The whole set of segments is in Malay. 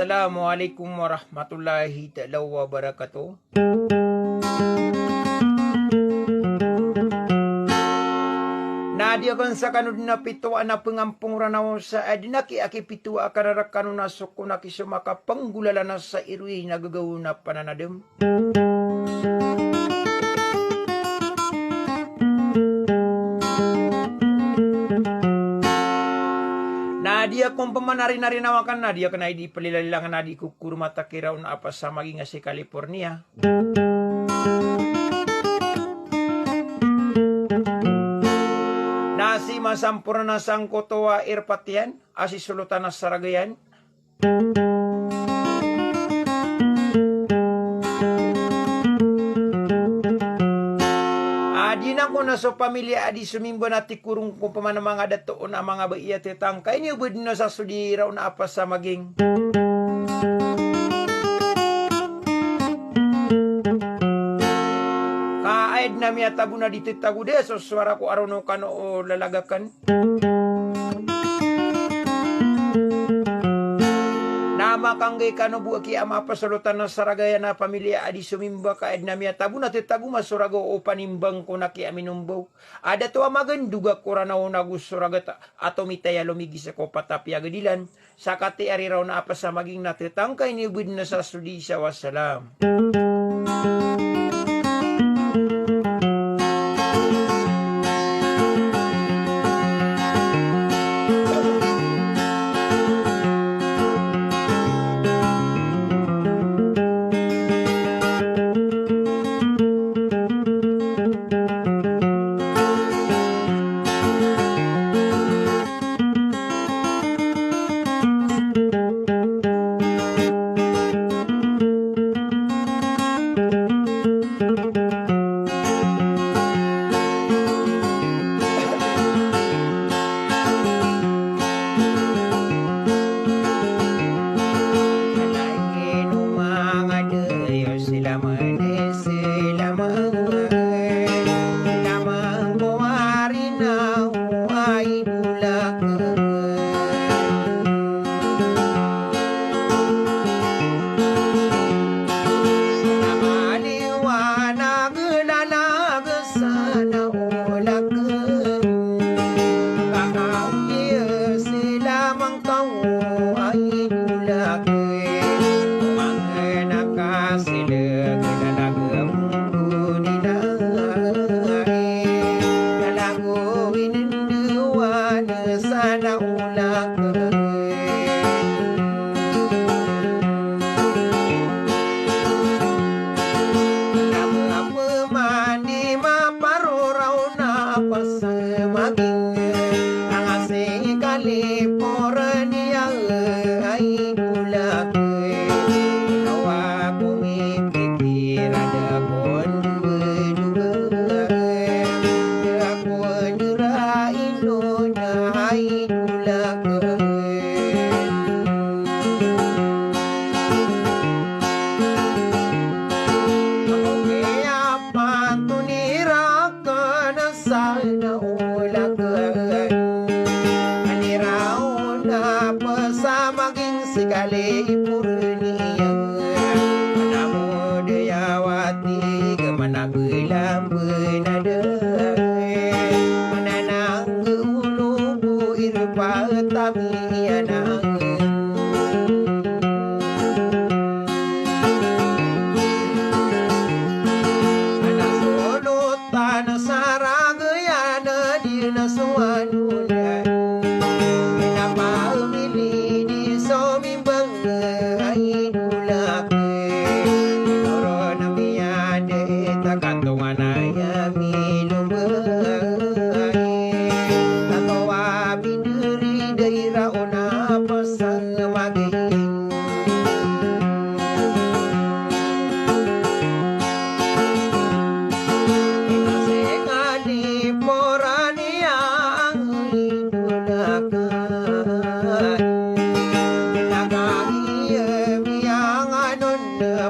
Assalamualaikum warahmatullahi taala wabarakatuh. Nadia kan sa kanu na pito na pengampung ranaw sa adinaki aki pito akararakanu na sukunaki sumaka panggulala na sa irui nagagaw na pananadem. Nadia kung pamanari-nari nawakan Nadia kana di pelilalilangan nadi kukur mata kiraw na apa sa maging si California. Nasi masampurna sang kotoa irpatian asi sulutan saragayan. Adina ko na so pamilya adi sumimbo nati kurung kung pamana mga dato na mga baiya titangkay niyo bud na sa sudiraw na apa sa maging. Kaed na miya tabu na dito tagu de so suara ko araw no kano o lalagakan. Nama kanggay kano buaki ama pasulutan na saragaya na pamilya adi sumimba kaed na miya tabu na titagu masurago o panimbang ko na ki aminumbaw. Ada to amagan duga kuranaw nagusuragat ato mitaya lumigi sa ko patapya gadilan. Sakati ari raw na apa sa maging natitangkay ni bud na sa sudi sa wassalam.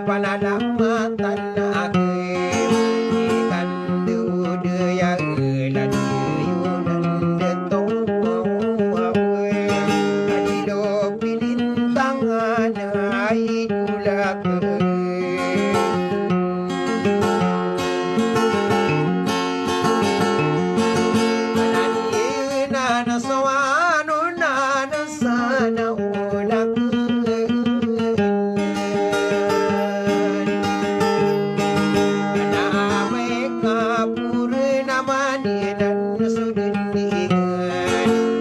Panadang mata na akin ikan dude ya kamaninan sudindingan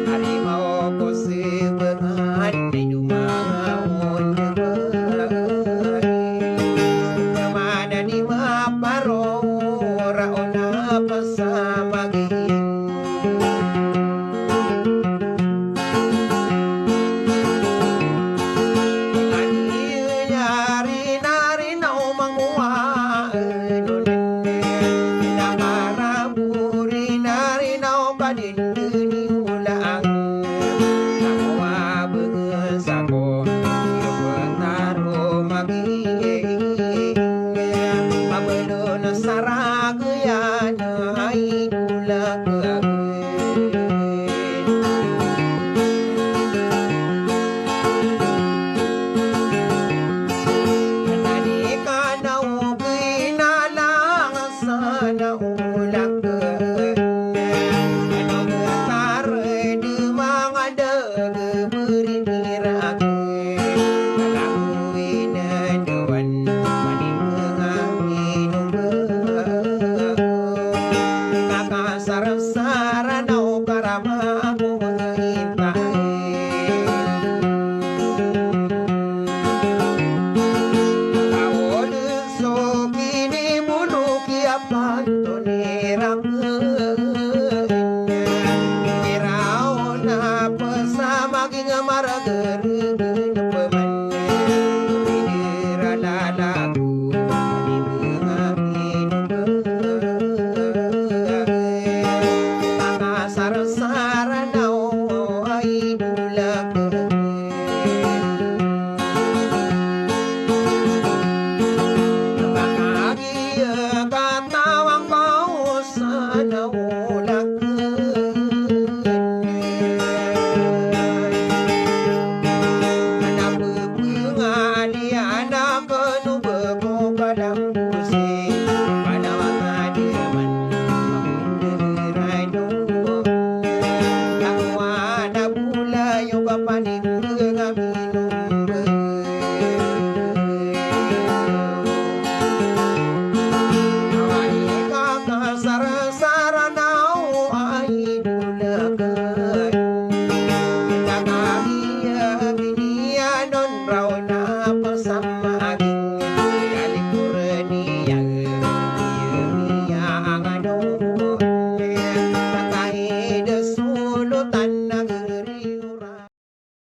harimau ko sebengan ay dumangaon debai kemana di maparo raon apa samaging katawang kau sana